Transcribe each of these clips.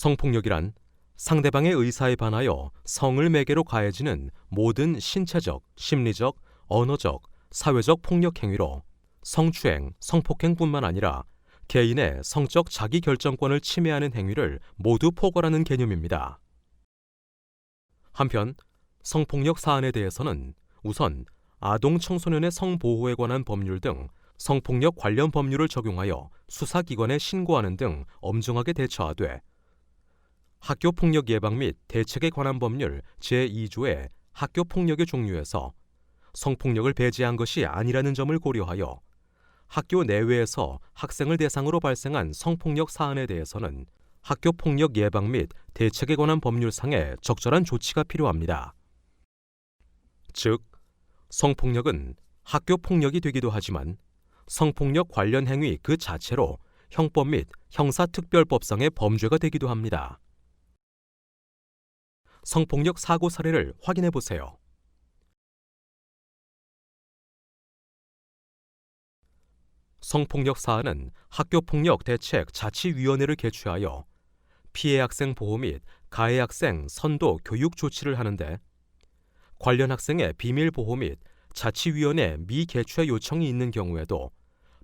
성폭력이란 상대방의 의사에 반하여 성을 매개로 가해지는 모든 신체적, 심리적, 언어적, 사회적 폭력 행위로 성추행, 성폭행뿐만 아니라 개인의 성적 자기결정권을 침해하는 행위를 모두 포괄하는 개념입니다. 한편 성폭력 사안에 대해서는 우선 아동 청소년의 성보호에 관한 법률 등 성폭력 관련 법률을 적용하여 수사기관에 신고하는 등 엄정하게 대처하되 학교폭력 예방 및 대책에 관한 법률 제2조의 학교폭력의 종류에서 성폭력을 배제한 것이 아니라는 점을 고려하여 학교 내외에서 학생을 대상으로 발생한 성폭력 사안에 대해서는 학교폭력 예방 및 대책에 관한 법률상의 적절한 조치가 필요합니다. 즉, 성폭력은 학교폭력이 되기도 하지만 성폭력 관련 행위 그 자체로 형법 및 형사특별법상의 범죄가 되기도 합니다. 성폭력 사고 사례를 확인해 보세요. 성폭력 사안은 학교폭력 대책 자치위원회를 개최하여 피해 학생 보호 및 가해 학생 선도 교육 조치를 하는데 관련 학생의 비밀 보호 및 자치위원회 미개최 요청이 있는 경우에도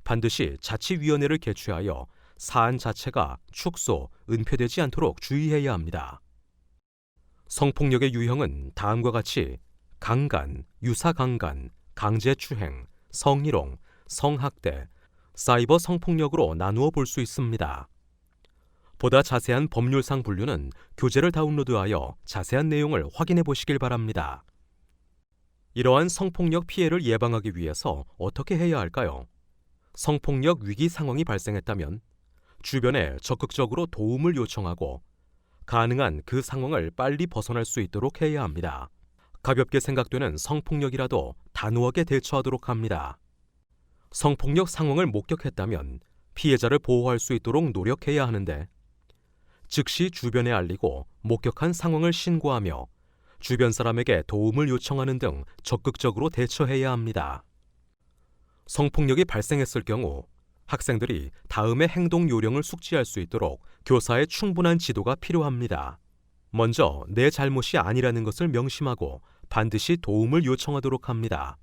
반드시 자치위원회를 개최하여 사안 자체가 축소, 은폐되지 않도록 주의해야 합니다. 성폭력의 유형은 다음과 같이 강간, 유사강간, 강제추행, 성희롱, 성학대, 사이버 성폭력으로 나누어 볼 수 있습니다. 보다 자세한 법률상 분류는 교재를 다운로드하여 자세한 내용을 확인해 보시길 바랍니다. 이러한 성폭력 피해를 예방하기 위해서 어떻게 해야 할까요? 성폭력 위기 상황이 발생했다면 주변에 적극적으로 도움을 요청하고 가능한 그 상황을 빨리 벗어날 수 있도록 해야 합니다. 가볍게 생각되는 성폭력이라도 단호하게 대처하도록 합니다. 성폭력 상황을 목격했다면 피해자를 보호할 수 있도록 노력해야 하는데 즉시 주변에 알리고 목격한 상황을 신고하며 주변 사람에게 도움을 요청하는 등 적극적으로 대처해야 합니다. 성폭력이 발생했을 경우 학생들이 다음의 행동 요령을 숙지할 수 있도록 교사의 충분한 지도가 필요합니다. 먼저 내 잘못이 아니라는 것을 명심하고 반드시 도움을 요청하도록 합니다.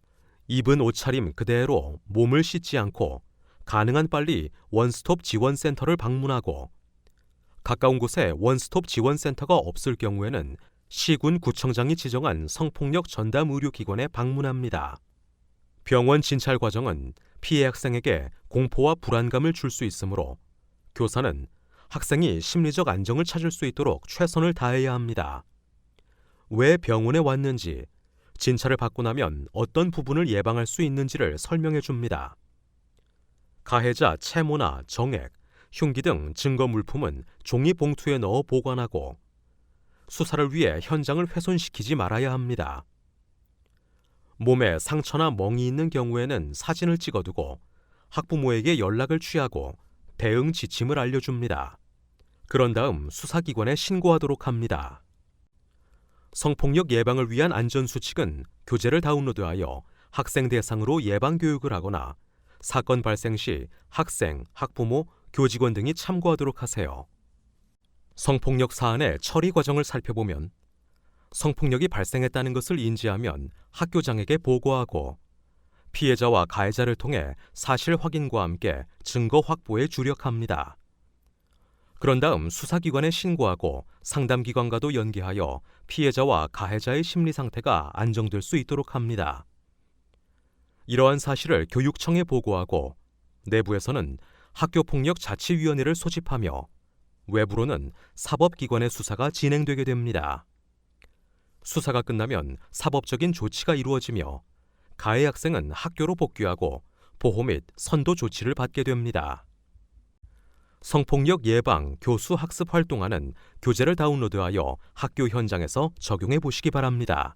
입은 옷차림 그대로 몸을 씻지 않고 가능한 빨리 원스톱 지원센터를 방문하고 가까운 곳에 원스톱 지원센터가 없을 경우에는 시군 구청장이 지정한 성폭력 전담 의료기관에 방문합니다. 병원 진찰 과정은 피해 학생에게 공포와 불안감을 줄 수 있으므로 교사는 학생이 심리적 안정을 찾을 수 있도록 최선을 다해야 합니다. 왜 병원에 왔는지, 진찰을 받고 나면 어떤 부분을 예방할 수 있는지를 설명해 줍니다. 가해자 채모나 정액, 흉기 등 증거 물품은 종이 봉투에 넣어 보관하고 수사를 위해 현장을 훼손시키지 말아야 합니다. 몸에 상처나 멍이 있는 경우에는 사진을 찍어두고 학부모에게 연락을 취하고 대응 지침을 알려줍니다. 그런 다음 수사기관에 신고하도록 합니다. 성폭력 예방을 위한 안전수칙은 교재를 다운로드하여 학생 대상으로 예방교육을 하거나 사건 발생 시 학생, 학부모, 교직원 등이 참고하도록 하세요. 성폭력 사안의 처리 과정을 살펴보면 성폭력이 발생했다는 것을 인지하면 학교장에게 보고하고 피해자와 가해자를 통해 사실 확인과 함께 증거 확보에 주력합니다. 그런 다음 수사기관에 신고하고 상담기관과도 연계하여 피해자와 가해자의 심리 상태가 안정될 수 있도록 합니다. 이러한 사실을 교육청에 보고하고 내부에서는 학교폭력 자치위원회를 소집하며 외부로는 사법기관의 수사가 진행되게 됩니다. 수사가 끝나면 사법적인 조치가 이루어지며 가해 학생은 학교로 복귀하고 보호 및 선도 조치를 받게 됩니다. 성폭력 예방 교수 학습 활동하는 교재를 다운로드하여 학교 현장에서 적용해 보시기 바랍니다.